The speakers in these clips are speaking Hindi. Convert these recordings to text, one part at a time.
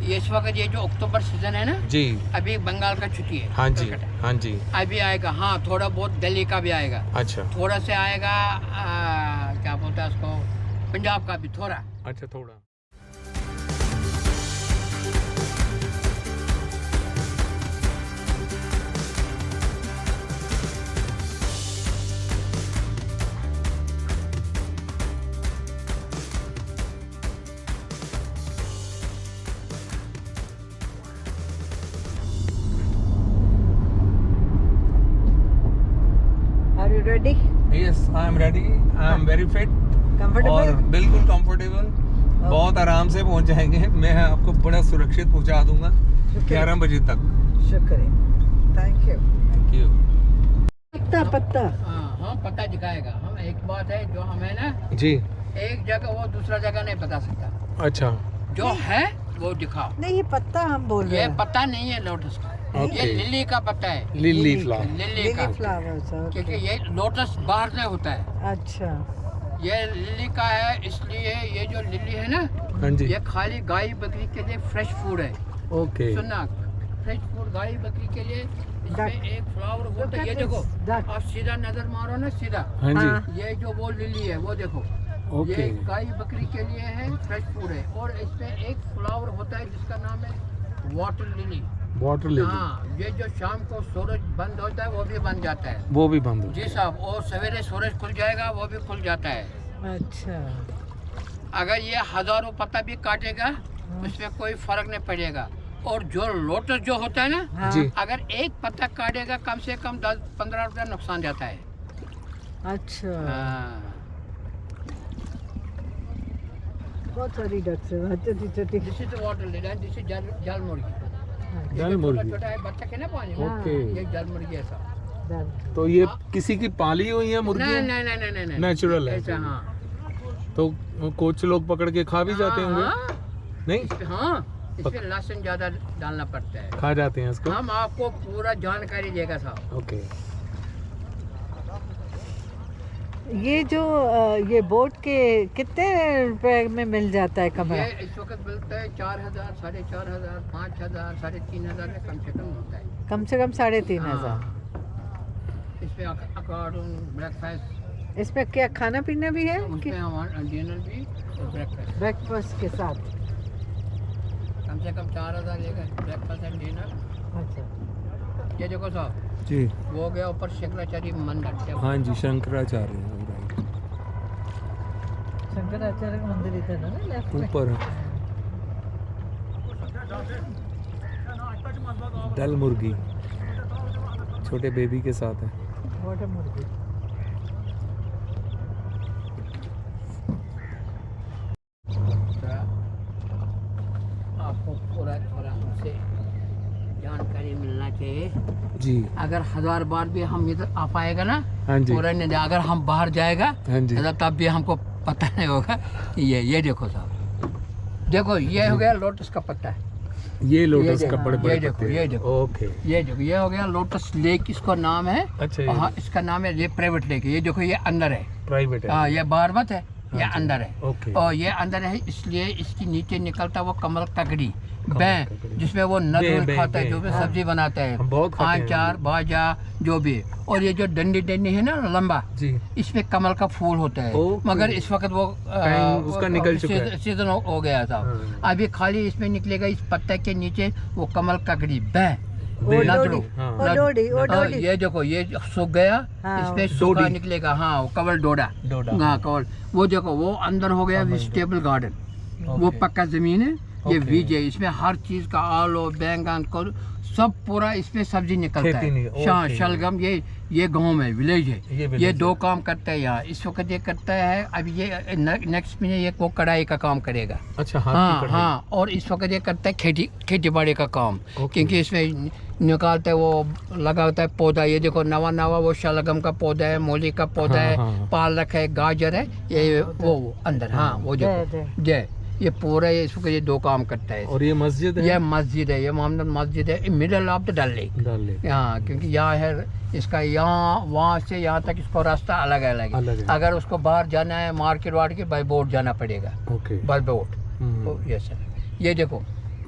ये इस वक्त ये जो अक्टूबर सीजन है ना जी, अभी बंगाल का छुट्टी है। हाँ जी, हाँ जी। अभी आएगा, हाँ थोड़ा बहुत दिल्ली का भी आएगा, अच्छा थोड़ा से आएगा क्या बोलता है उसको, पंजाब का भी थोड़ा। अच्छा, थोड़ा। Are you ready? Yes, I am ready. I am very fit. Comfortable? और बिल्कुल कंफर्टेबल, बहुत आराम से पहुंच जाएंगे। मैं आपको बड़ा सुरक्षित पहुंचा दूंगा 11 बजे तक। शुक्रिया, थैंक यू। Thank you. पत्ता पत्ता हाँ पता दिखाएगा। हम एक बात है जो हमें ना जी, एक जगह वो दूसरा जगह नहीं बता सकता, अच्छा, जो है वो दिखाओ। नहीं, ये पत्ता हम बोल रहे ये हैं। पता नहीं है लोटस का, ओके। ये लिली का पत्ता है, लिली फ्लावर। लिली का, लिली फ्लावर्स, क्योंकि ओके। ये लोटस बाहर से होता है। अच्छा, ये लिली का है, इसलिए ये जो लिली है ना, हाँ जी, ये खाली गाय बकरी के लिए फ्रेश फूड है। ओके। सुनना, फ्रेश फूड गाय बकरी के लिए। इसमें Duck. एक फ्लावर होता Look है, at ये this देखो, duck. आप सीधा नजर मारो ना, सीधा हाँ जी, हाँ। ये जो वो लिली है वो देखो, ओके। ये गाय बकरी के लिए है, फ्रेश फूड है। और इसमें एक फ्लावर होता है जिसका नाम है वाटर लिली। वाटर लिली, हाँ, ये जो शाम को सूरज बंद होता है वो भी बन जाता है। वो भी बंद हो जी साहब, और सवेरे सूरज खुल जाएगा वो भी खुल जाता है। अच्छा। अगर ये हजारों पत्ता भी काटेगा उसमें कोई फर्क नहीं पड़ेगा। और जो लोटस जो होता है ना, हाँ। जी, अगर एक पत्ता काटेगा कम से कम 10-15 रुपया नुकसान जाता है। अच्छा, हाँ। बहुत सारी डक्स है, छोटी छोटी। This is water lily and this is जल मुर्गी। ये जल जो मुर्गी। छोटा है बच्चा के ना पानी में, ओके। ये जल मुर्गी ऐसा। तो ये किसी की पाली हुई है मुर्गी? नहीं नहीं नहीं नहीं नहीं, नेचुरल है। ऐसा, हाँ तो कुछ लोग पकड़ के खा भी जाते होंगे? हाँ, नहीं, हाँ, इसमें लहसुन ज्यादा डालना पड़ता है। खा जाते हैं इसको? हम आपको पूरा जानकारी देगा साहब। ओके। ये जो ये बोट के कितने रुपए में मिल जाता है कमरा? ये इस वक्त मिलता है 4000, 4500, 5000, 3500 में कम से कम होता है। कम से कम 3500। हाँ। इसमें अकॉर्डिंग ब्रेकफास्ट, इसमें क्या खाना पीना भी है? उसमें हमारा डिनर भी और ब्रेकफास्ट। ब्रेकफास्ट के साथ? कम से कम 4000 लेगा ब्रेकफास्ट एंड डिनर। अच्छा। ये देखो साहब, जी, वो गया ऊपर शंकराचार्य मंदिर। हाँ जी, शंकराचार्य शंकराचार्य का मंदिर इधर है ना, लेफ्ट में। ऊपर दल मुर्गी छोटे बेबी के साथ है। वाटर मुर्गी। आपको पूरा हमसे जानकारी मिलना चाहिए। जी, अगर 1000 बार भी हम इधर आ पाएगा ना, हाँ जी, पूरा नहीं, अगर हम बाहर जाएगा हाँ जी, तब भी हमको पता नहीं होगा। ये देखो साहब, देखो ये हो गया लोटस का पत्ता है। ये लोटस ये का देखो, बड़े बड़े ये देखो, पत्ते। ये देखो। ओके, ये देखो, ये हो गया लोटस लेक, इसका नाम है। अच्छा, हाँ, ये इसका नाम है, ये प्राइवेट लेक है। ये देखो, ये अंदर है। प्राइवेट है। हाँ, ये बाहर मत है, ये हाँ जी, अंदर है। ओके। और ये अंदर है, इसलिए इसकी नीचे निकलता वो कमल ककड़ी ककड़ी। बैं, जिसमें वो नद बैं, खाता है, जो भी बैं, सब्जी बनाता है, हम बहुत खाते हैं। आचार बाजा जो भी। और ये जो डंडी डंडी है ना लंबा, जी, इसमें कमल का फूल होता है। ओके। मगर इस वक्त वो टाइम उसका निकल चुका है। सीजन हो गया था। हाँ। अभी खाली इसमें निकलेगा इस पत्ते के नीचे वो कमल ककड़ी बैं, बैं, नदरू। हाँ। ओडोडी, हाँ, ओडोडी। ये देखो, ये सूख गया, हाँ, इसमें सूखा डोडी। निकलेगा। हाँ, वो कवल डोडा। डोडा। हाँ, कवल। वो देखो, वो अंदर हो गया कमल वेजिटेबल गार्डन। वो ओके। पक्का जमीन है, ये ओके। बीज है। इसमें हर चीज का आलू बैंगन को सब पूरा इसमें सब्जी निकलता खेती नहीं, है। ओके। शलगम, ये गांव में विलेज है। ये ये village 2 काम करता है यहाँ इस वक्त। ये करता है, अब ये नेक्स्ट महीने ये को कढ़ाई का काम करेगा। अच्छा, हाथ की हाँ कढ़ाई। हाँ, और इस वक्त ये करता है खेती बाड़ी का काम, ओके। क्योंकि इसमें निकालता है, वो लगाता है पौधा। ये देखो, नवा नवा वो शलगम का पौधा है, मूली का पौधा हाँ, है, हाँ। पालक है, गाजर है, ये वो अंदर। हाँ, वो देखो, जय, जय। ये पूरा इस वक्त ये 2 काम करता है। और ये मस्जिद है? ये मस्जिद है, ये मोहम्मद मस्जिद है, middle of the Dal lake. Dal lake. हाँ, क्योंकि यहाँ है इसका, यहाँ वहाँ से यहाँ तक इसको रास्ता अलग अलग अलग है। है। अगर उसको बाहर जाना है मार्केट वार्केट, बाई बोट जाना पड़ेगा, ओके। By boat. हम्म। तो ये सर, ये देखो,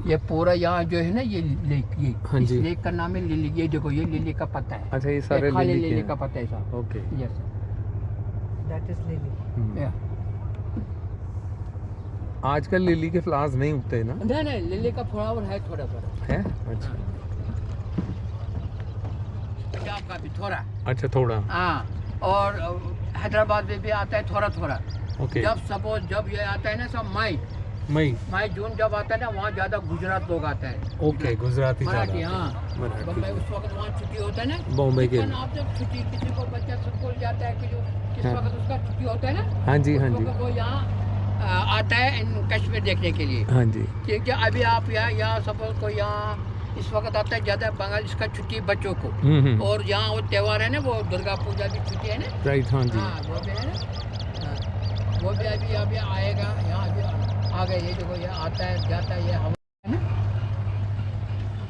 ये पूरा यहाँ जो है ना ये लेक, ये हाँ इस जी। लेक का नाम है लिली। ये देखो ये लिली का पत्ता है। अच्छा, ये सारे खाली लिली के लिली हैं। का पत्ता है साहब। Okay. Yes that is lily. या आजकल लिली के फ्लावर्स नहीं उगते ना? नहीं लिली का फ्लावर है थोड़ा थोड़ा। है? अच्छा। पंजाब का भी थोड़ा। अच्छा, थोड़ा। हाँ, और हैदराबाद में भी आता है थोड़ा थोड़ा। ओके। जब सपोज जब ये आता है ना सब मई जून जब आता है ना, वहाँ ज्यादा गुजरात लोग आते हैं। ओके, गुजराती मराठी, ज़्यादा। हाँ। मराठी। बम्बई उस वक्त वहाँ छुट्टी होता है ना। बॉम्बे के। लेकिन आप जब छुट्टी किसी को बच्चा स्कूल जाता है कि जो किस हाँ। वक्त उसका छुट्टी होता है ना। हाँ जी, उस हाँ जी। वक्त वो यहाँ आता है इन कश्मीर देखने के लिए। हाँ जी। क्योंकि अभी आप यहाँ सपोज को यहाँ इस वक्त आता है ज़्यादा बंगाल इसका छुट्टी बच्चों को। और यहाँ वो त्यौहार है ना, वो दुर्गा पूजा भी छुट्टी है ना। राइट, हाँ जी। हाँ वो भी है ना। हाँ, वो भी अभी आएगा यहाँ। अभी आ गए, ये देखो ये आता है जाता है, ये हवा है ना।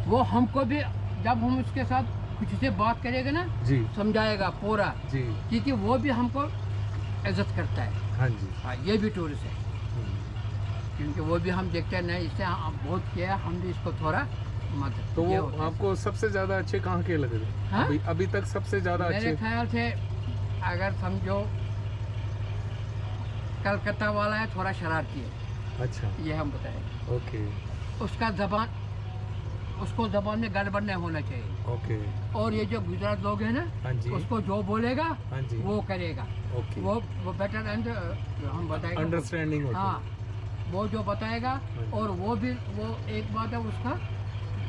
वो हमको भी जब हम उसके साथ कुछ से बात करेंगे ना, जी समझाएगा पूरा, जी। क्योंकि वो भी हमको इज्जत करता है। हाँ जी। हाँ, ये भी टूरिस्ट है, क्योंकि वो भी हम देखते हैं नहीं इससे बहुत किया, हम भी इसको थोड़ा मदद। तो ये वो होता है। आपको सबसे ज्यादा अच्छे कहाँ के लगे थे? हाँ? अभी तक सबसे ज्यादा मेरे अच्छे? ख्याल से अगर समझो कलकत्ता वाला है थोड़ा शरारती है, अच्छा। ये हम बताएं। ओके उसका उसको जबान में गड़बड़ नहीं होना चाहिए। ओके। और ये जो गुजरात लोग हैं ना, हाँ जी। उसको जो बोलेगा हाँ जी। वो करेगा। ओके। वो बेटर एंड हम बताएंगे अंडरस्टैंडिंग होता है। हाँ, वो जो बताएगा। हाँ जी। और वो भी वो एक बात है उसका,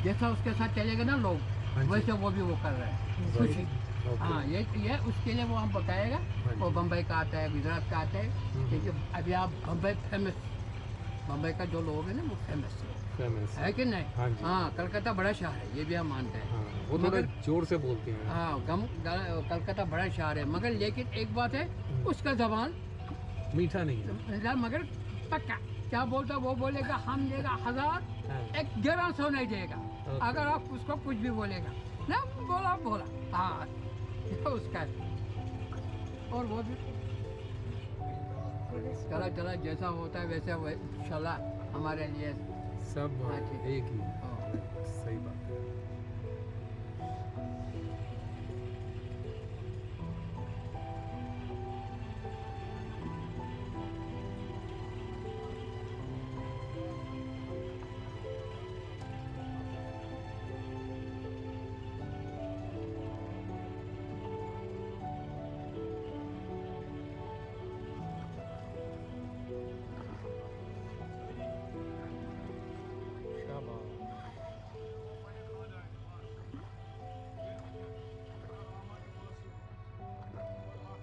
जैसा उसके साथ चलेगा ना लोग, हाँ जी। वैसे वो भी वो कर रहा है खुशी। ओके। हाँ, ये उसके लिए वो हम बताएगा। हाँ जी। वो बम्बई का आता है, गुजरात का आता है। क्योंकि अभी आप बम्बई का जो लोग है ना वो फेमस फेमस है कि नहीं? हाँ जी। हाँ, कलकत्ता बड़ा शहर है, ये भी हम मानते हैं। हाँ, वो थोड़ा मगर जोर से बोलते हैं। हाँ, कलकत्ता बड़ा शहर है, मगर लेकिन एक बात है, उसका जबान मीठा नहीं है। मगर पक्का क्या बोलता वो बोलेगा, हम देगा 1000, हाँ। 1100 नहीं देगा। ओके। अगर आप उसको कुछ भी बोलेगा ना, बोला हाँ, ये उसका है। और वो भी चला जैसा होता है वैसे इंशाल्लाह हमारे लिए सब हाँ, ठीक है। एक ही। हाँ। सही बात है।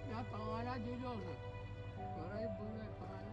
Ya tangana geliyordu. Orayı buraya tangana.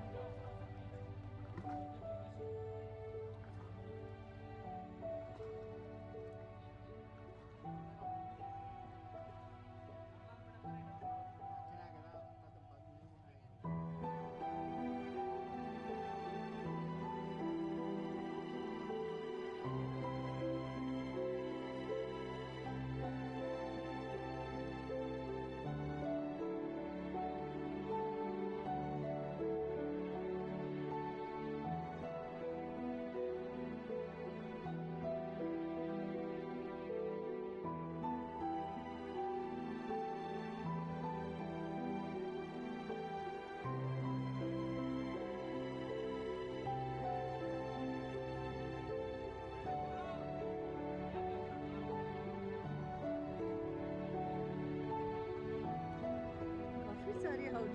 काफी सारे हाउस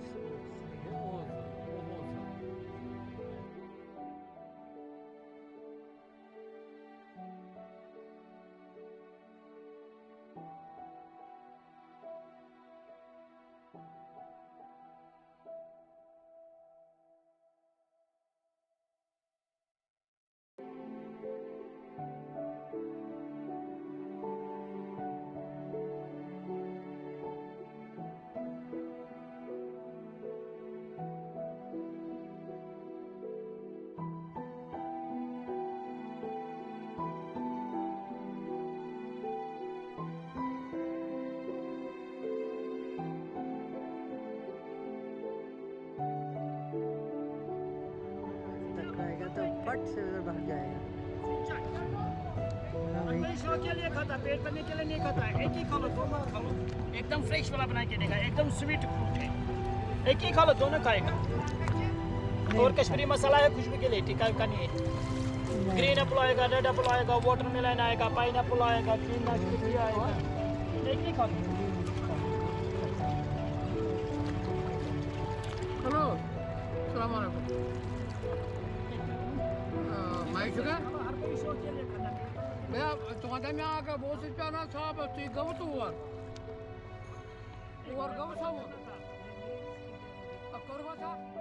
तक आएगा तो फट से उधर भाग जाएगा। खाता, पेट भरने के लिए नहीं खाता। एक ही खा लो, दोनों खा लो। एकदम फ्रेश वाला बना के देगा, एकदम स्वीट फ्रूट है। एक ही खा लो, दोनों खाएगा। और कश्मीरी मसाला है खुशबू के लिए, टिक्का का नहीं है। ग्रीन एप्पल आएगा, रेड एप्पल आएगा, वाटरमेलन आएगा, पाइनएप्पल आएगा, ग्रीन नाशपाती आएगा। एक ही खा लो। हेलो, सलाम वालेकुम। माई शुगर हर कोई शौक के लिए खाता है। भैया तुम्हारे में आकर बहुत से प्याना साहब तुझे गव तो हुआ गव साहब करवा साहब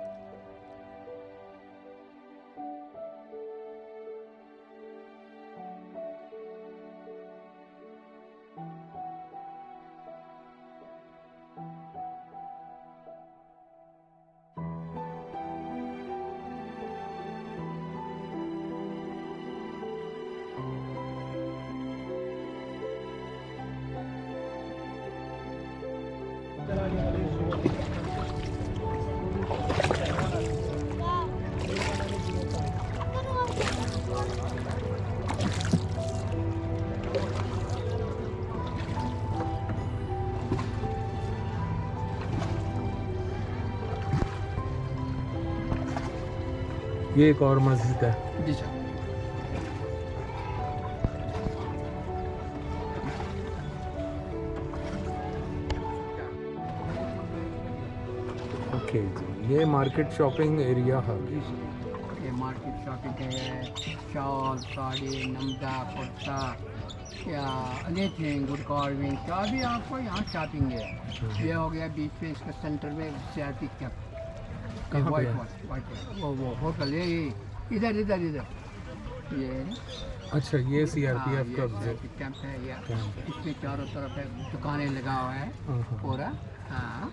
ये एक और मस्जिद है। जी सर। ओके जी, ये मार्केट शॉपिंग एरिया है। जी सर, ये मार्केट शॉपिंग है। शॉल, साड़ी, नमदा, कुर्ता या एनीथिंग गुड कार्विंग का भी आपको यहाँ शॉपिंग है। ये हो गया बीच पे, इसका सेंटर में सियाती कैंप। कहाँ पे है? वाइट वो होटल है ये, इधर इधर इधर ये अच्छा, ये सीआरपीएफ का कैंप है ये। कैंप है। इसमें चारों तरफ है दुकानें लगा हुआ है हाँ। पूरा। हाँ,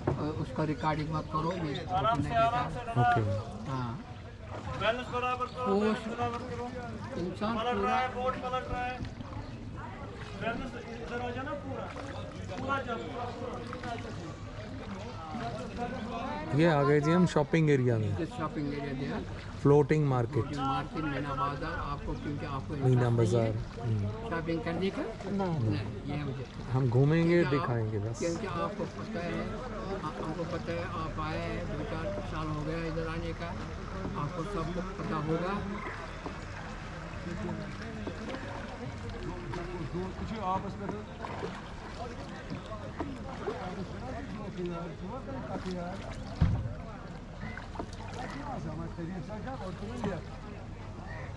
और उसका रिकॉर्डिंग मत करो, ये फोटो नहीं लेता। ओके। हाँ, बैलेंस बराबर करो, वो बैलेंस बराबर करो। इंसान पलट पूरा रहा है, बोर्ड पलट रहा है। बैलेंस इधर आ जाना पूरा। पूरा जा, पूरा। ये आ गए जी हम शॉपिंग एरिया में। जो शॉपिंग एरिया दिया फ्लोटिंग मार्केट, मार्केट मीना बाजार आपको, क्योंकि आपको मीना बाजार। शॉपिंग करने का नहीं, ये मुझे हम घूमेंगे, क्योंकि आप- दिखाएंगे बस। क्योंकि आपको पता है, हमको पता है आप आए 2-4 साल हो गया इधर आने का, आपको सब पता होगा।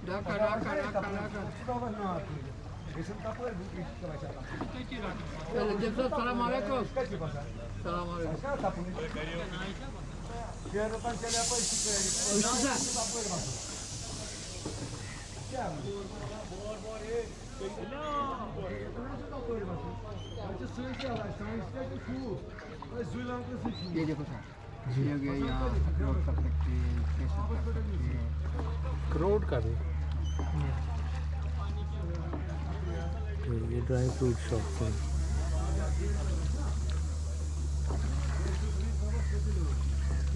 डाका डाका डाका डाका जब सलाम अलैकुम। सलाम अलैकुम। ये देखो सर, ये हो गया यहाँ रोड कर सकते हैं, स्टेशन कर सकते हैं। क्रोड का भी। ये ड्राई फ्रूट शॉप है।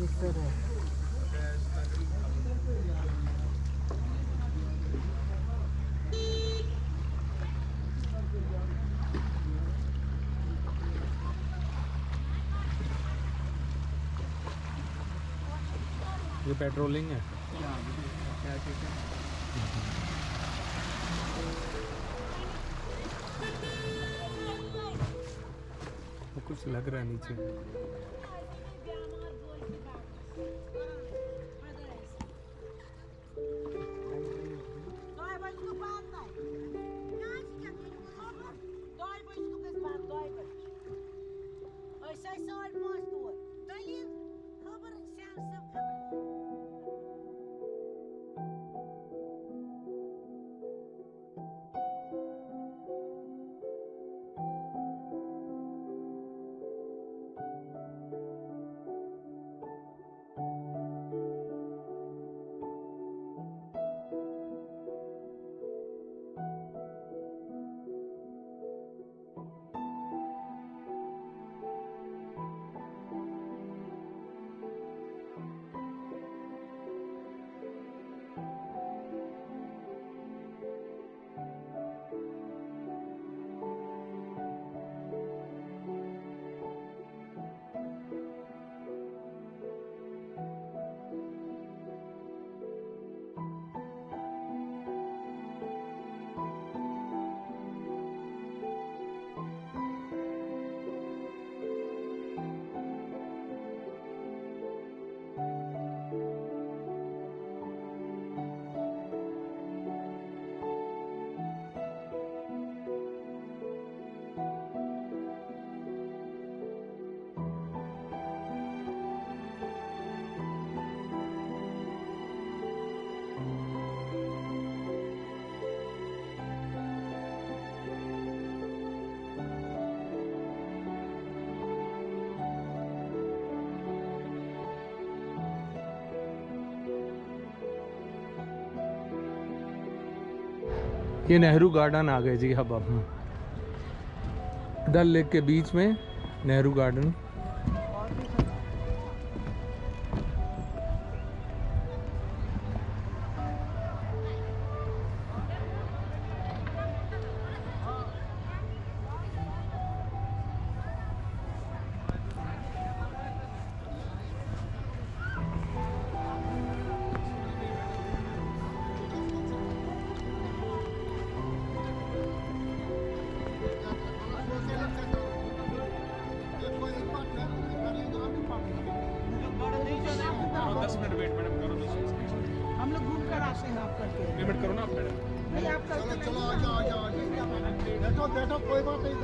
इस तरह ये पेट्रोलिंग है। क्या ठीक है। वो कुछ लग रहा है नीचे। ये नेहरू गार्डन आ गए जी। अब हम डल लेक के बीच में नेहरू गार्डन। हम लोग घूम कर आते हैं आप करके। पेमेंट करो ना आप मैडम। नहीं आप चलो चलो आ जाओ आ जाओ बैठो बैठो कोई बात नहीं।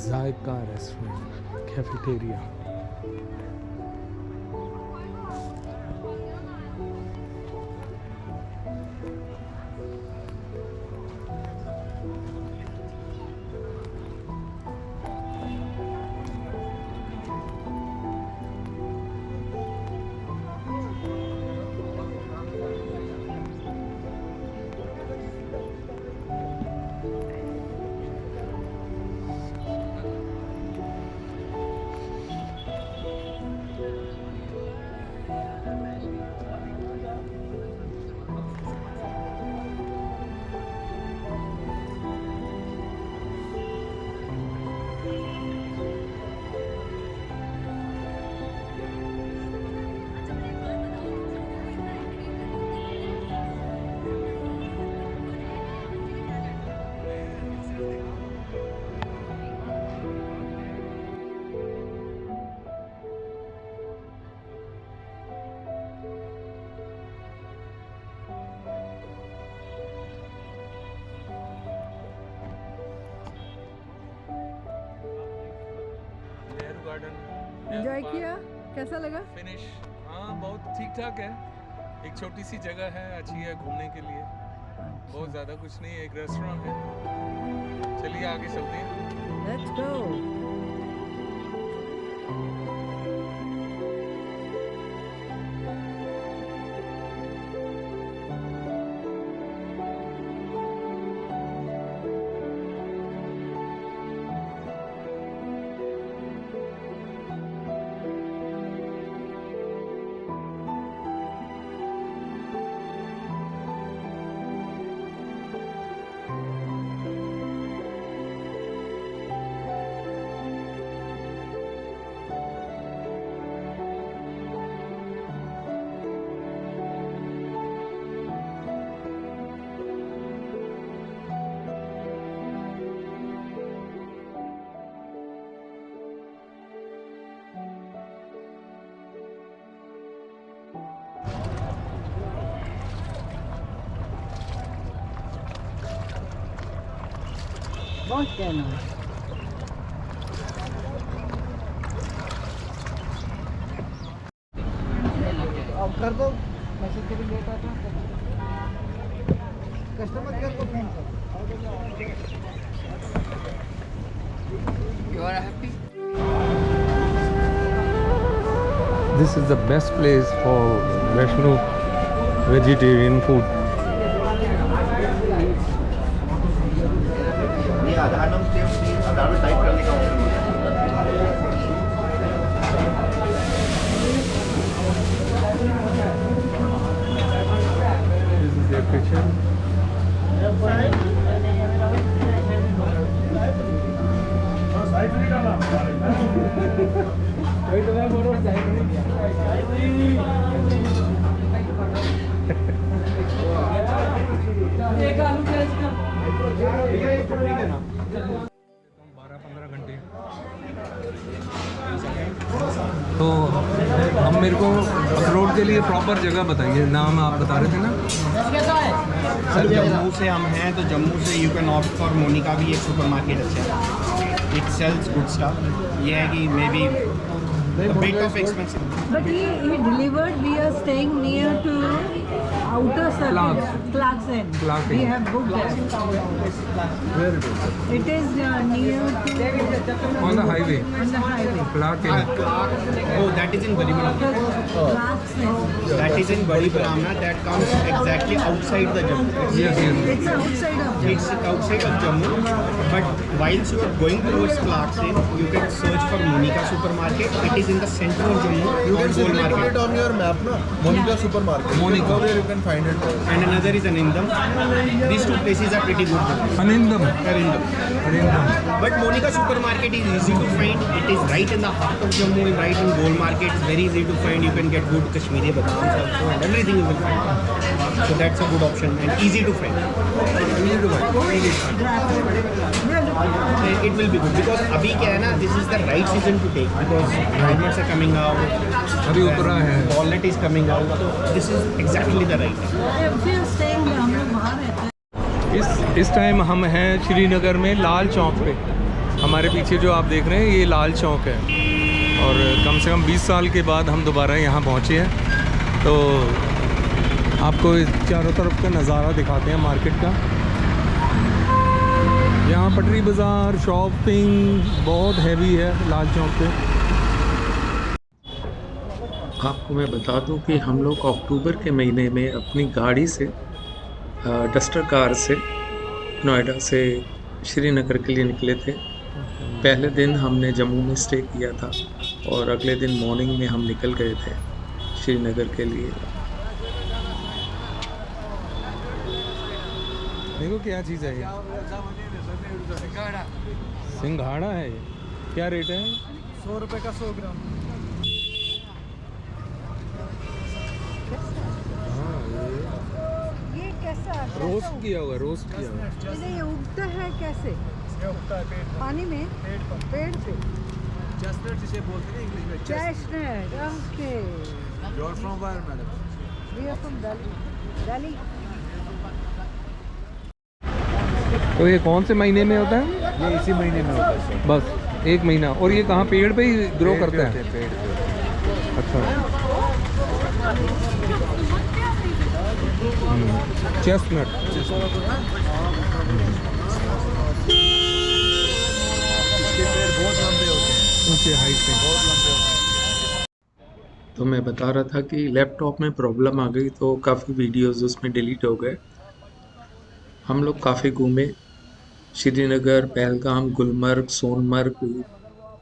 Zaika restaurant cafeteria. Nehru garden enjoy किया, कैसा लगा? फिनिश। हाँ बहुत ठीक ठाक है। एक छोटी सी जगह है, अच्छी है घूमने के लिए। बहुत ज़्यादा कुछ नहीं है, एक रेस्टोरेंट है। चलिए आगे चलते हैं। Let's go. बहुत कहना अब कर दो। मैसेज के भी लेट आता कस्टमर केयर को फोन करो। You are happy? This is the best place for Vaishno vegetarian food. ये आधार नंबर सेव आधार में टाइप करने का ऑप्शन है। This is their kitchen. वही तो मैं बोल रहा हूँ, अखरोट के लिए प्रॉपर जगह बताइए, नाम आप बता रहे थे ना? सर जम्मू से हम हैं तो जम्मू से you can opt for Monica भी एक सुपरमार्केट अच्छा है, इट सेल्स गुड स्टफ। ये है कि may be bit of expensive. But he delivered. We are staying near to outer circuit, Clark's End. Clark's We End. have booked that. It is near to on the highway on the highway. क्लार्क Oh, that is in Badi Brahmana. Clark's End. That is in Badi Brahmana. That comes exactly outside the Jammu. Yes yes It's outside of Jammu. It's outside of Jammu, but whilst you are going towards Clark's End, you can search for Monica supermarket. It is in the center of Jammu, You can on Gold simply put Market. it on your map, na? Monica supermarket. Monica. Where you can find it. And another is Anindam. These two places are pretty good. अनिंदम Anindam. But Monica supermarket is easy to find. It is right in the heart of Jammu, right in Gold Market. It's very easy to find. You can get good Kashmiri badams also, and everything you will find. So that's a good option and easy to find. Easy to find. Easy to find. And it will be good because अभी क्या है ना, this is the right season to take because diamonds are coming out. अभी उतरा है। Walnut is coming out. So this is exactly the right time. If we are staying, हम लोग बाहर रहते हैं. इस टाइम हम हैं श्रीनगर में लाल चौक पे। हमारे पीछे जो आप देख रहे हैं ये लाल चौक है और कम से कम 20 साल के बाद हम दोबारा यहाँ पहुँचे हैं। तो आपको इस चारों तरफ का नज़ारा दिखाते हैं मार्केट का। यहाँ पटरी बाज़ार शॉपिंग बहुत हैवी है लाल चौक पे। आपको मैं बता दूं कि हम लोग अक्टूबर के महीने में अपनी गाड़ी से डस्टर कार से नोएडा से श्रीनगर के लिए निकले थे। पहले दिन हमने जम्मू में स्टे किया था और अगले दिन मॉर्निंग में हम निकल गए थे श्रीनगर के लिए। देखो क्या चीज़ है ये, सिंघाड़ा है ये। क्या रेट है? 100 रुपये का 100 ग्राम। ये कैसा रोस्ट किया हुआ, रोस्ट किया हुआ। ये उगता है कैसे? ये उगता है पेड़ पर। पानी में? पेड़ पे? चेस्टनट जिसे बोलते हैं इंग्लिश में। Chestnut. Okay. You are from where, madam? We are from Delhi. Delhi. तो ये कौन से महीने में होता है? ये इसी महीने में होता है सर। बस 1 महीना। और ये कहाँ पेड़ पे ही ग्रो करता है? पेड़ पे। अच्छा। चेस्टनट। इसके पेड़ बहुत लंबे होते हैं। ऊंचे हाइट पे। बहुत लंबे होते हैं। तो मैं बता रहा था कि लैपटॉप में प्रॉब्लम आ गई तो काफ़ी वीडियोस उसमें डिलीट हो गए। हम लोग काफ़ी घूमे, श्रीनगर, पहलगाम, गुलमर्ग,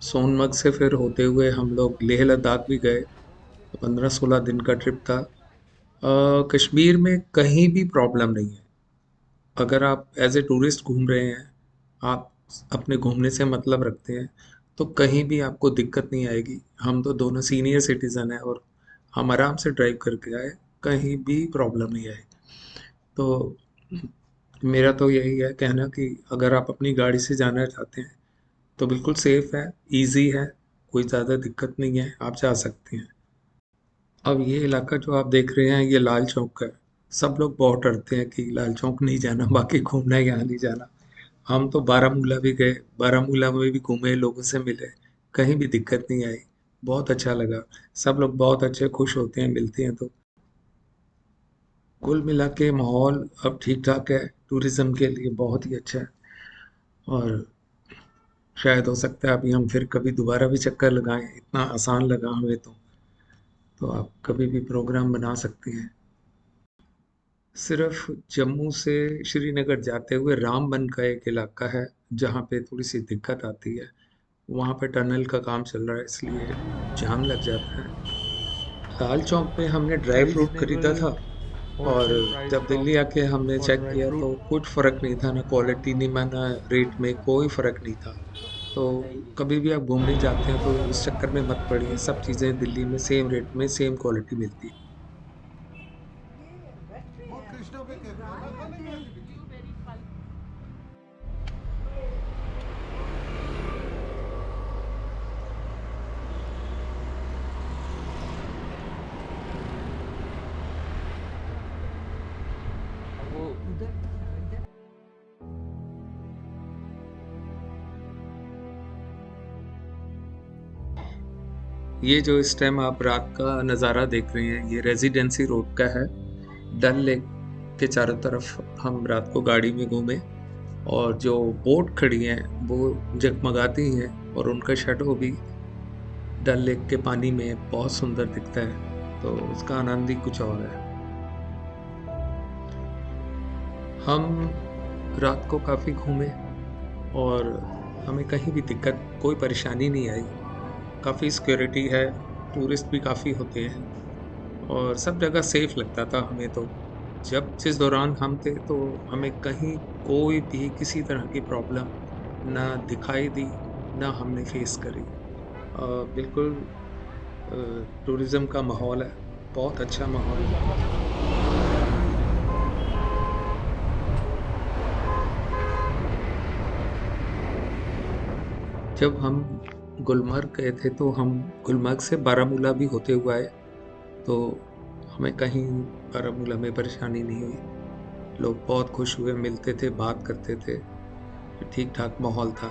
सोनमर्ग से फिर होते हुए हम लोग लेह लद्दाख भी गए। 15-16 दिन का ट्रिप था। कश्मीर में कहीं भी प्रॉब्लम नहीं है। अगर आप एज ए टूरिस्ट घूम रहे हैं, आप अपने घूमने से मतलब रखते हैं, तो कहीं भी आपको दिक्कत नहीं आएगी। हम तो दोनों सीनियर सिटीज़न हैं और हम आराम से ड्राइव करके आए, कहीं भी प्रॉब्लम नहीं आई। तो मेरा तो यही है कहना कि अगर आप अपनी गाड़ी से जाना चाहते हैं तो बिल्कुल सेफ़ है, इजी है, कोई ज़्यादा दिक्कत नहीं है, आप जा सकते हैं। अब ये इलाका जो आप देख रहे हैं ये लाल चौक का है। सब लोग बहुत डरते हैं कि लाल चौक नहीं जाना, बाकी घूमना है, यहाँ नहीं जाना। हम तो बारामूला भी गए, बारामूला में भी घूमे, लोगों से मिले, कहीं भी दिक्कत नहीं आई, बहुत अच्छा लगा। सब लोग बहुत अच्छे खुश होते हैं मिलते हैं तो। कुल मिला के माहौल अब ठीक ठाक है, टूरिज़्म के लिए बहुत ही अच्छा है और शायद हो सकता है अभी हम फिर कभी दोबारा भी चक्कर लगाएं। इतना आसान लगा हमें तो आप कभी भी प्रोग्राम बना सकते हैं। सिर्फ जम्मू से श्रीनगर जाते हुए रामबन का एक इलाका है जहाँ पे थोड़ी सी दिक्कत आती है। वहाँ पे टनल का काम चल रहा है इसलिए जाम लग जाता है। लाल चौक पे हमने ड्राई फ्रूट खरीदा था और जब दिल्ली आके हमने चेक किया तो कुछ फ़र्क नहीं था, ना क्वालिटी नहीं ना रेट में कोई फ़र्क नहीं था। तो कभी भी आप घूमने जाते हैं तो इस चक्कर में मत पड़िए, सब चीज़ें दिल्ली में सेम रेट में सेम क्वालिटी मिलती है। ये जो इस टाइम आप रात का नज़ारा देख रहे हैं ये रेजिडेंसी रोड का है। डल लेक के चारों तरफ हम रात को गाड़ी में घूमे और जो बोट खड़ी हैं वो जगमगाती हैं और उनका शैडो भी डल लेक के पानी में बहुत सुंदर दिखता है, तो उसका आनंद ही कुछ और है। हम रात को काफ़ी घूमे और हमें कहीं भी दिक्कत कोई परेशानी नहीं आई। काफ़ी सिक्योरिटी है, टूरिस्ट भी काफ़ी होते हैं और सब जगह सेफ लगता था हमें। तो जब जिस दौरान हम थे तो हमें कहीं कोई भी किसी तरह की प्रॉब्लम ना दिखाई दी, ना हमने फेस करी। बिल्कुल टूरिज़्म का माहौल है, बहुत अच्छा माहौल है। जब हम गुलमर्ग गए थे तो हम गुलमर्ग से बारामूला भी होते हुए आए, तो हमें कहीं बारामूला में परेशानी नहीं हुई। लोग बहुत खुश हुए, मिलते थे, बात करते थे, ठीक ठाक माहौल था।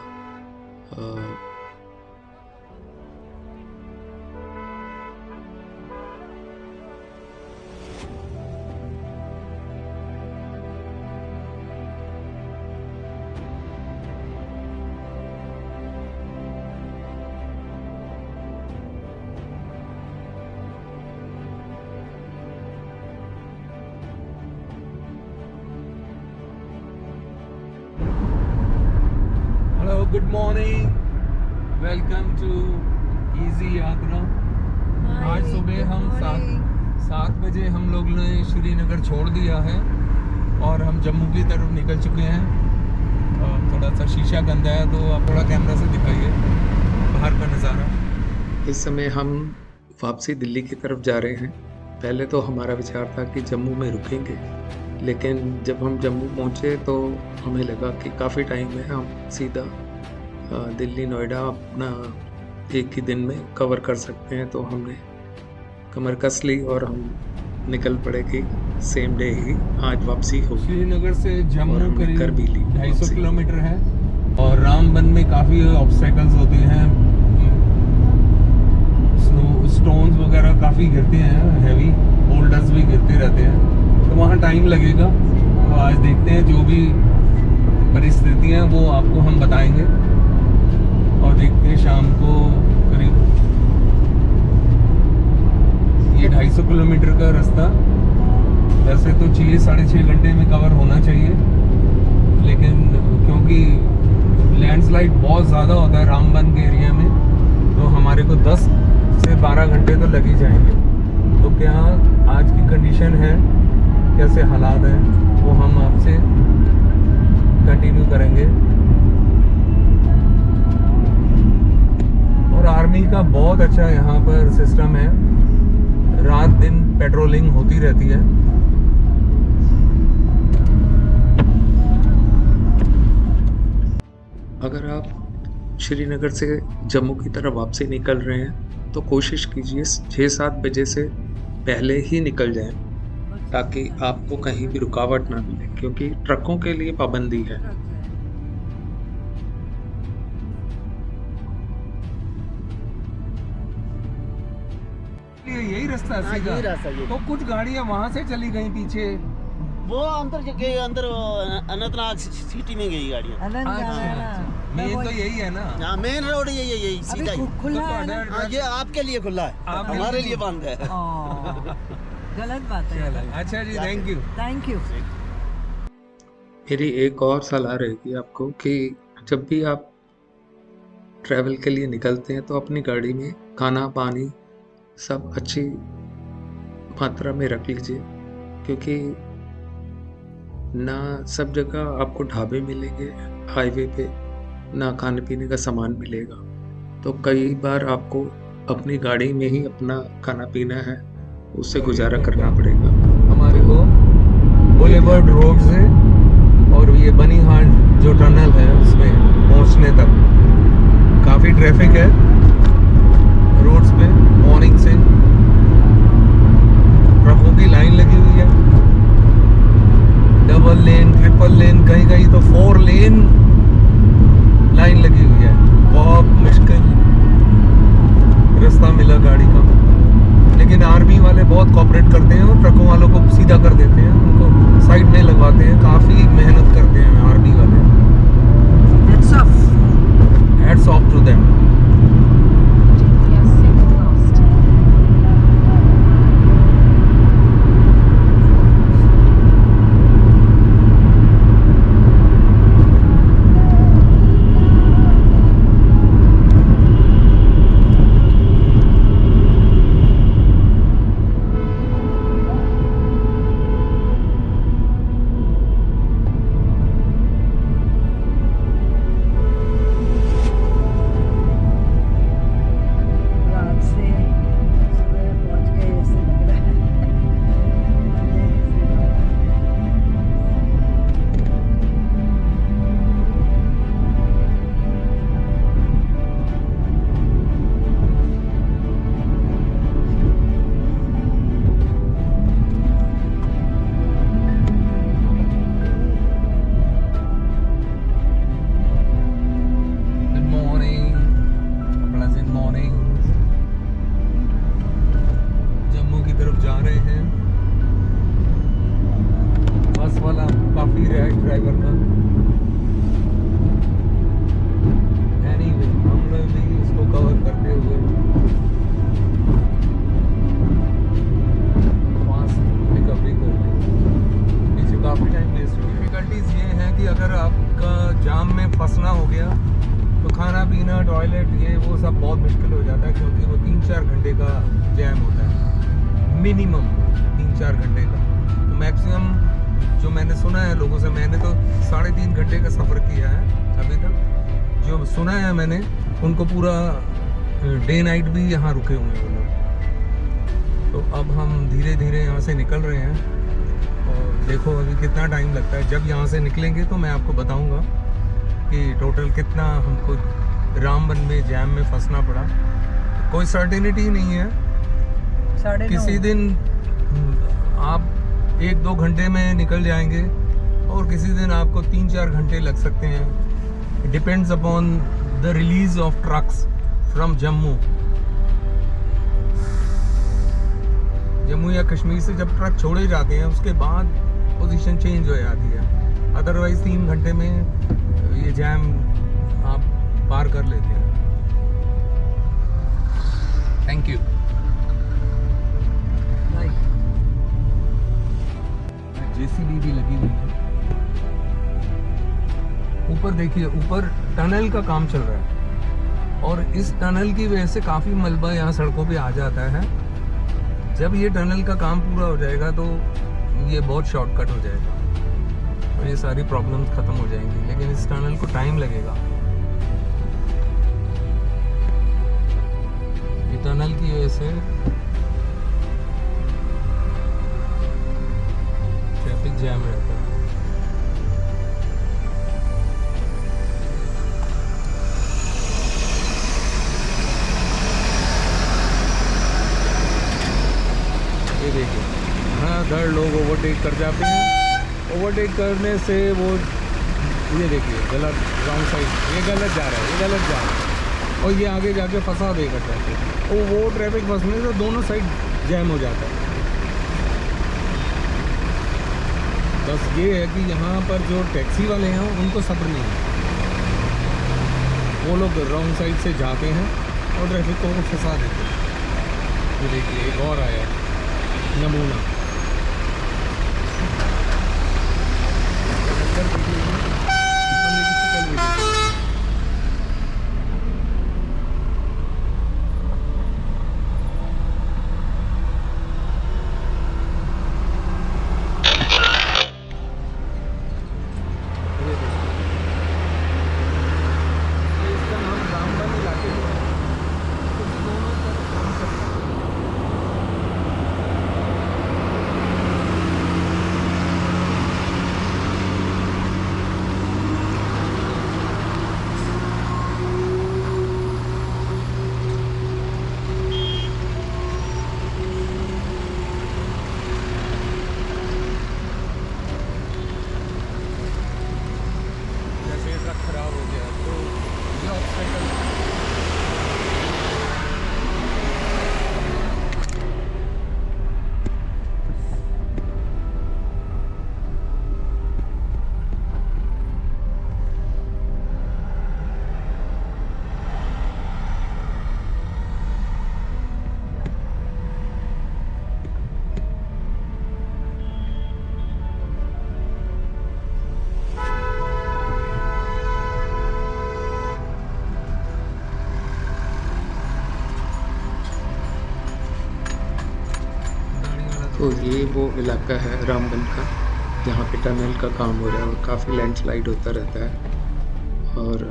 Hello, good morning, welcome to easy Yatra. आज सुबह हम 7 बजे हम लोग ने श्रीनगर छोड़ दिया है और हम जम्मू की तरफ निकल चुके हैं। थोड़ा सा शीशा गंदा है तो आप थोड़ा कैमरा से दिखाइए बाहर का नज़ारा। इस समय हम वापसी दिल्ली की तरफ जा रहे हैं। पहले तो हमारा विचार था कि जम्मू में रुकेंगे, लेकिन जब हम जम्मू पहुंचे तो हमें लगा कि काफ़ी टाइम है, हम सीधा दिल्ली नोएडा अपना एक ही दिन में कवर कर सकते हैं। तो हमने कमर कस ली और हम निकल पड़े कि सेम डे ही आज वापसी हो। श्रीनगर से और जम्मू हमने करीब कर भी ली 250 वापसी। किलोमीटर है और रामबन में काफ़ी ऑब्स्टेकल्स होते हैं, स्टोन्स वगैरह काफ़ी गिरते हैं, हैवी बोल्डर्स भी गिरते रहते हैं, तो वहाँ टाइम लगेगा। तो आज देखते हैं, जो भी परिस्थितियाँ वो आपको हम बताएंगे और देखते हैं शाम को करीब ये 250 किलोमीटर का रास्ता वैसे तो 6-6.5 घंटे में कवर होना चाहिए, लेकिन क्योंकि लैंडस्लाइड बहुत ज़्यादा होता है रामबन के एरिया में, तो हमारे को 10 से 12 घंटे तो लग ही जाएंगे। तो क्या आज की कंडीशन है, कैसे हालात हैं, वो हम आपसे कंटिन्यू करेंगे। और आर्मी का बहुत अच्छा यहाँ पर सिस्टम है, रात दिन पेट्रोलिंग होती रहती है। अगर आप श्रीनगर से जम्मू की तरफ वापसी निकल रहे हैं तो कोशिश कीजिए 6-7 बजे से पहले ही निकल जाएं, ताकि आपको कहीं भी रुकावट ना मिले, क्योंकि ट्रकों के लिए पाबंदी है। यही रास्ता है सीधा। यही रास्ता ये। तो कुछ गाड़ियाँ वहाँ से चली गई पीछे। वो अंदर अनंतनाग सिटी में गई गाड़ियाँ। मेन तो यही है ना। हाँ, मेन रोड यही सीधा ही। खुला तो है ना? ਤੁਹਾਡਾ हाँ, ये आपके लिए खुला है, आपके हमारे लिए लिए बंद है। गलत बात है। अच्छा जी, थैंक यू। Thank you. मेरी एक और सलाह रहेगी आपको कि जब भी आप ट्रैवल के लिए निकलते हैं तो अपनी गाड़ी में खाना पानी सब अच्छी मात्रा में रख लीजिए, क्योंकि ना सब जगह आपको ढाबे मिलेंगे हाईवे पे, ना खाने पीने का सामान मिलेगा। तो कई बार आपको अपनी गाड़ी में ही अपना खाना पीना है, उससे गुजारा करना पड़ेगा। हमारे को बुलेवर्ड रोड से और ये बनीहाट जो टनल है उसमें पहुंचने तक काफ़ी ट्रैफिक है रोड्स पे। मॉर्निंग से ट्रकों की लाइन लगी हुई है, डबल लेन सीधा कर देते हैं, उनको साइड में लगवाते हैं। काफ़ी मेहनत करते हैं आर्मी वाले। Hats off to them. रात से सुबह पहुंच गए ऐसे लग रहा है। अंधेरे से बाहर। Good morning, pleasant morning. Jammu की तरफ जा रहे हैं। बस वाला काफ़ी रैश ड्राइवर था। एनीवे हम लोग भी इसको कवर करते हुए फास्ट रिकवरी कर ली। पीछे काफ़ी टाइम वेस्ट हो गया। डिफिकल्टीज ये हैं कि अगर आपका जाम में फंसना हो गया तो खाना पीना, टॉयलेट, ये वो सब बहुत मुश्किल हो जाता है, क्योंकि वो 3-4 घंटे का जैम होता है, मिनिमम 3-4 घंटे का। तो मैक्सिमम जो मैंने सुना है लोगों से, मैंने तो 3.5 घंटे का सफ़र किया है अभी तक। जो सुना है मैंने, उनको पूरा डे नाइट भी यहाँ रुके हुए हैं वो लोग। तो अब हम धीरे धीरे यहाँ से निकल रहे हैं और देखो अभी कितना टाइम लगता है। जब यहाँ से निकलेंगे तो मैं आपको बताऊँगा कि टोटल कितना हमको रामबन में जैम में फंसना पड़ा। कोई सर्टेनिटी नहीं है। 9:30 किसी दिन आप 1-2 घंटे में निकल जाएंगे और किसी दिन आपको 3-4 घंटे लग सकते हैं। Depends upon the release of trucks from Jammu. Jammu या कश्मीर से जब ट्रक छोड़े जाते हैं उसके बाद पोजीशन चेंज हो जाती है। अदरवाइज 3 घंटे में ये जैम आप पार कर लेते हैं। Thank you. जेसीबी भी लगी हुई है। ऊपर देखिए, ऊपर टनल का काम चल रहा है और इस टनल की वजह से काफ़ी मलबा यहाँ सड़कों पे आ जाता है। जब ये टनल का काम पूरा हो जाएगा तो ये बहुत शॉर्टकट हो जाएगा और ये सारी प्रॉब्लम्स ख़त्म हो जाएंगी, लेकिन इस टनल को टाइम लगेगा। ये टनल की वजह से ट्रैफिक जैम रहता है। ये देखिए, हाँ धड़ लोग ओवरटेक कर जाते हैं। ओवरटेक करने से वो, ये देखिए गलत, रॉन्ग साइड, ये गलत जा रहा है, ये गलत जा रहा है और ये आगे जाके फंसा देगा ट्रैफिक। तो वो ट्रैफिक फंसने से दोनों साइड जैम हो जाता है। बस ये है कि यहाँ पर जो टैक्सी वाले हैं उनको सब्र नहीं है। वो लोग रॉन्ग साइड से जाते हैं और ट्रैफिक को फंसा देते हैं। ये देखिए एक और आया नमूना। तो ये वो इलाका है रामबन का, जहाँ पे टनल का काम हो रहा है और काफ़ी लैंडस्लाइड होता रहता है। और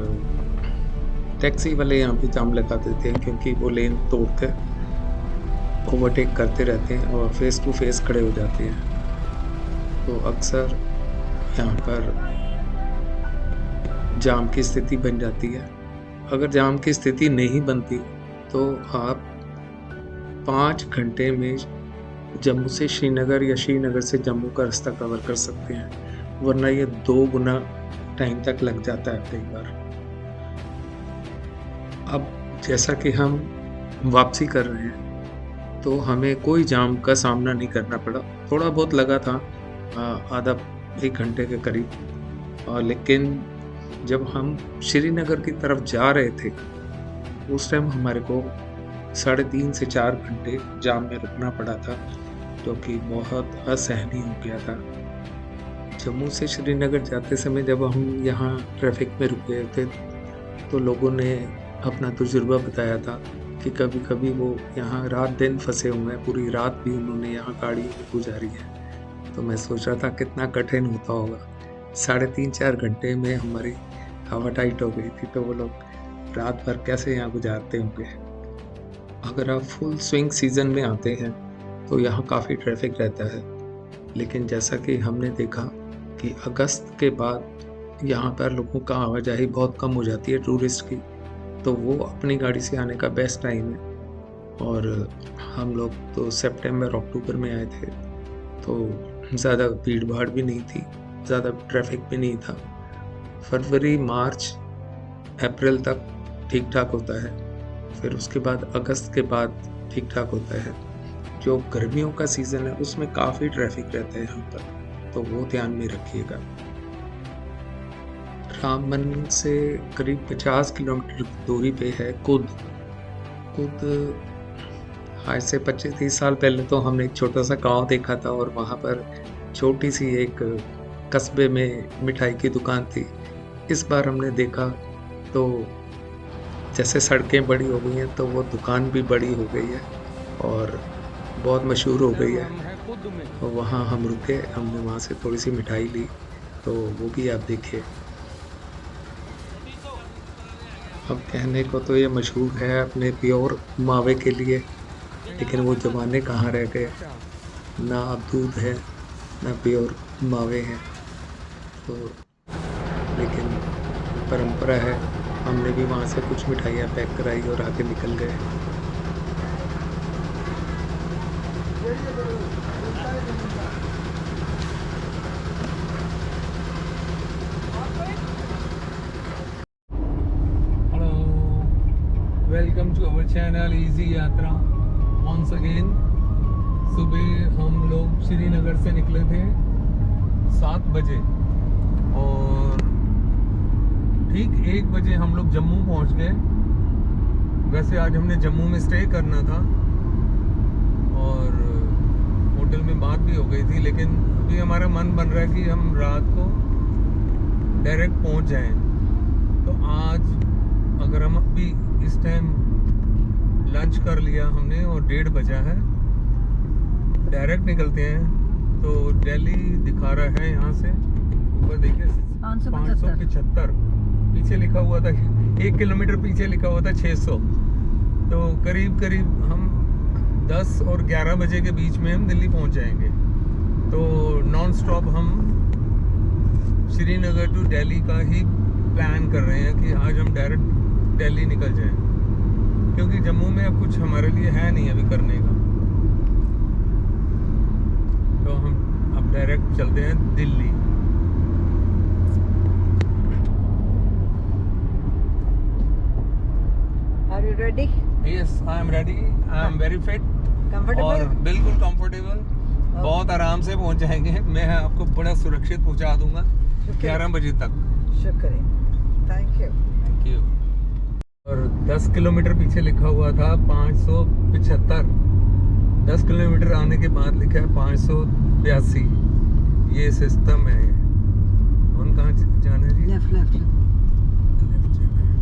टैक्सी वाले यहाँ पे जाम लगा देते हैं क्योंकि वो लेन तोड़ते ओवरटेक करते रहते हैं और फेस टू फेस खड़े हो जाते हैं। तो अक्सर यहाँ पर जाम की स्थिति बन जाती है। अगर जाम की स्थिति नहीं बनती तो आप 5 घंटे में जम्मू से श्रीनगर या श्रीनगर से जम्मू का रास्ता कवर कर सकते हैं, वरना ये 2 गुना टाइम तक लग जाता है कई बार। अब जैसा कि हम वापसी कर रहे हैं तो हमें कोई जाम का सामना नहीं करना पड़ा। थोड़ा बहुत लगा था, आधा 1 घंटे के करीब, लेकिन जब हम श्रीनगर की तरफ जा रहे थे उस टाइम हमारे को 3.5 से 4 घंटे जाम में रुकना पड़ा था, जो कि बहुत असहनीय हो गया था। जम्मू से श्रीनगर जाते समय जब हम यहाँ ट्रैफिक में रुके थे तो लोगों ने अपना तजुर्बा बताया था कि कभी कभी वो यहाँ रात दिन फंसे हुए हैं, पूरी रात भी उन्होंने यहाँ गाड़ी में गुजारी है। तो मैं सोच रहा था कितना कठिन होता होगा। 3.5-4 घंटे में हमारी हवा टाइट हो गई थी, तो वो लोग रात भर कैसे यहाँ गुजारते होंगे। अगर आप फुल स्विंग सीज़न में आते हैं तो यहाँ काफ़ी ट्रैफिक रहता है, लेकिन जैसा कि हमने देखा कि अगस्त के बाद यहाँ पर लोगों का आवाजाही बहुत कम हो जाती है टूरिस्ट की, तो वो अपनी गाड़ी से आने का बेस्ट टाइम है। और हम लोग तो सितंबर अक्टूबर में आए थे तो ज़्यादा भीड़ भाड़ भी नहीं थी, ज़्यादा ट्रैफिक भी नहीं था। फरवरी, मार्च, अप्रैल तक ठीक ठाक होता है, फिर उसके बाद अगस्त के बाद ठीक ठाक होता है। जो गर्मियों का सीज़न है उसमें काफ़ी ट्रैफिक रहता है यहाँ पर, तो वो ध्यान में रखिएगा। रामबन से करीब 50 किलोमीटर दूरी पे है कुद। आज से 25-30 साल पहले तो हमने एक छोटा सा गांव देखा था और वहाँ पर छोटी सी एक कस्बे में मिठाई की दुकान थी। इस बार हमने देखा तो जैसे सड़कें बड़ी हो गई हैं तो वो दुकान भी बड़ी हो गई है और बहुत मशहूर हो गई है। और वहाँ हम रुके, हमने वहाँ से थोड़ी सी मिठाई ली, तो वो भी आप देखिए। अब कहने को तो ये मशहूर है अपने प्योर मावे के लिए, लेकिन वो ज़माने कहाँ रह गए। ना अब दूध है ना प्योर मावे हैं, तो लेकिन परंपरा है। हमने भी वहाँ से कुछ मिठाइयाँ पैक कराई और आगे निकल गए। Hello, welcome to our channel easy Yatra. Once again, सुबह हम लोग श्रीनगर से निकले थे 7 बजे और ठीक 1 बजे हम लोग जम्मू पहुंच गए। वैसे आज हमने जम्मू में स्टे करना था और होटल में बात भी हो गई थी, लेकिन अभी हमारा मन बन रहा है कि हम रात को डायरेक्ट पहुंच जाएं। तो आज अगर हम अभी इस टाइम लंच कर लिया हमने और 1:30 बजा है, डायरेक्ट निकलते हैं। तो दिल्ली दिखा रहा है यहाँ से ऊपर देखिए 575, पीछे लिखा हुआ था 1 किलोमीटर पीछे लिखा हुआ था 600। तो करीब करीब हम 10 और 11 बजे के बीच में हम दिल्ली पहुँच जाएंगे। तो नॉन स्टॉप हम श्रीनगर टू दिल्ली का ही प्लान कर रहे हैं कि आज हम डायरेक्ट दिल्ली निकल जाएं, क्योंकि जम्मू में अब कुछ हमारे लिए है नहीं अभी करने का। तो हम अब डायरेक्ट चलते हैं Delhi. Are you ready? Yes, I am ready, I am very fit Comfortable? और बिल्कुल कंफर्टेबल। बहुत आराम से पहुंच जाएंगे। मैं आपको बड़ा सुरक्षित पहुंचा दूंगा 11 बजे तक। शुक्रिया, थैंक यू। Thank you. और 10 किलोमीटर पीछे लिखा हुआ था 575। 10 किलोमीटर आने के बाद लिखा है 582। ये सिस्टम है। हम कहाँ जाना है जी? Left left. लेफ्ट जाना है।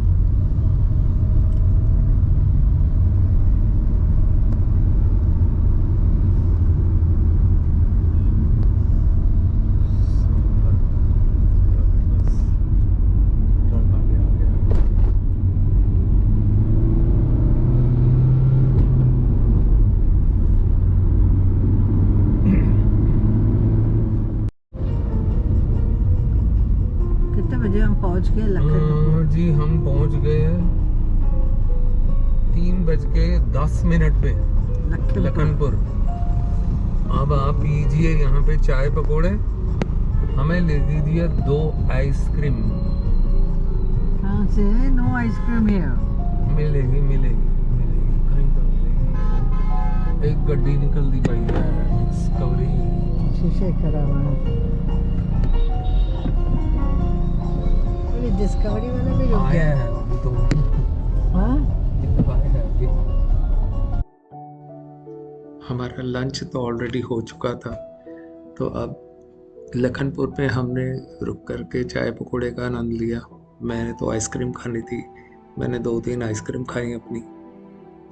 पहुंच गए लखनऊ। जी हम पहुंच गए 3:10 पे लखनपुर। अब आप लीजिए यहाँ पे चाय पकोड़े, हमें ले दीजिए 2 आइसक्रीम। कहाँ से है? नो आइसक्रीम है। मिलेगी कहीं तो मिलेगी। एक गड्डी निकल दी भाई है डिस्कवरी। शीशे खराब है। अरे डिस्कवरी वाला भी रुक गया आया है। है अभी तो। हाँ? आया है अभी। हमारा लंच तो ऑलरेडी हो चुका था, तो अब लखनपुर में हमने रुक कर के चाय पकोड़े का आनंद लिया। मैंने तो आइसक्रीम खानी थी, मैंने 2-3 आइसक्रीम खाई अपनी,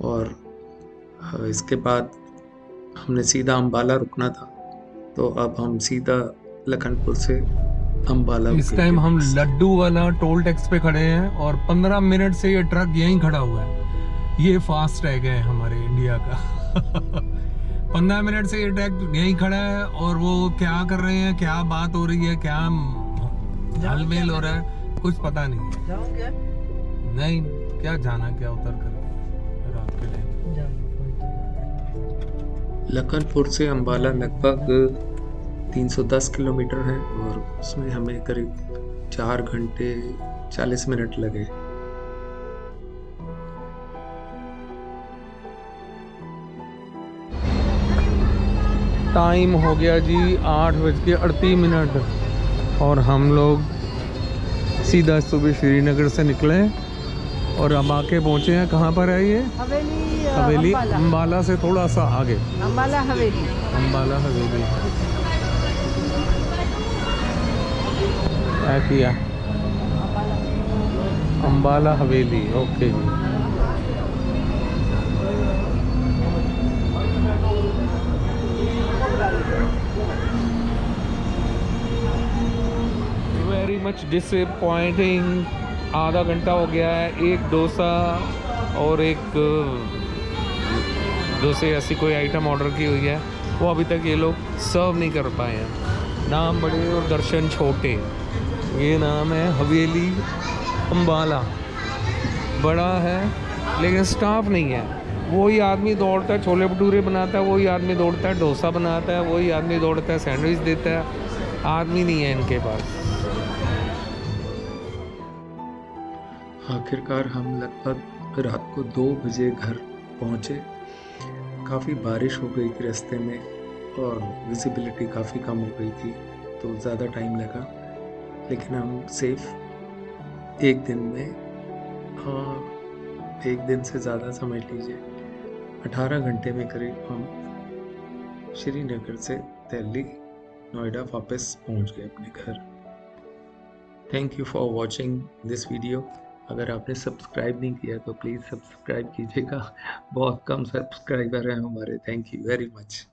और इसके बाद हमने सीधा अंबाला रुकना था, तो अब हम सीधा लखनपुर से अंबाला इस रुके टाइम थे हम बस। लड्डू वाला टोल टैक्स पे खड़े हैं और 15 मिनट से ये ट्रक यहीं खड़ा हुआ है। ये फास्ट टैग है हमारे इंडिया का। 15 मिनट से ये ट्रक यहीं खड़ा है और वो क्या कर रहे हैं, क्या बात हो रही है, क्या हलमेल हो रहा है, कुछ पता नहीं है। जाऊँ क्या? नहीं, क्या जाना, क्या उतर करके रात के टाइम। लखनपुर से अंबाला लगभग 310 किलोमीटर है, और उसमें हमें करीब 4 घंटे 40 मिनट लगे। टाइम हो गया जी 8:38 और हम लोग सीधा सुबह श्रीनगर से निकले और अब आके पहुँचे हैं कहाँ पर है ये हवेली। अंबाला से थोड़ा सा आगे अंबाला हवेली। अंबाला हवेली क्या किया, अंबाला हवेली। ओके जी। Very much disappointing. आधा घंटा हो गया है, एक डोसा और एक डोसे ऐसी कोई आइटम ऑर्डर की हुई है, वो अभी तक ये लोग सर्व नहीं कर पाए हैं। नाम बड़े और दर्शन छोटे। ये नाम है हवेली अंबाला, बड़ा है लेकिन स्टाफ नहीं है। वही आदमी दौड़ता है छोले भटूरे बनाता है, वही आदमी दौड़ता है डोसा बनाता है, वही आदमी दौड़ता है सैंडविच देता है। आदमी नहीं है इनके पास। आखिरकार हम लगभग रात को 2 बजे घर पहुँचे। काफ़ी बारिश हो गई थी रास्ते में और विजिबिलिटी काफ़ी कम हो गई थी, तो ज़्यादा टाइम लगा, लेकिन हम सेफ एक दिन में, एक दिन से ज़्यादा समझ लीजिए 18 घंटे में करीब हम श्रीनगर से दिल्ली नोएडा वापस पहुंच गए अपने घर। Thank you for watching this video. अगर आपने सब्सक्राइब नहीं किया तो प्लीज़ सब्सक्राइब कीजिएगा, बहुत कम सब्सक्राइबर हैं हमारे। Thank you very much.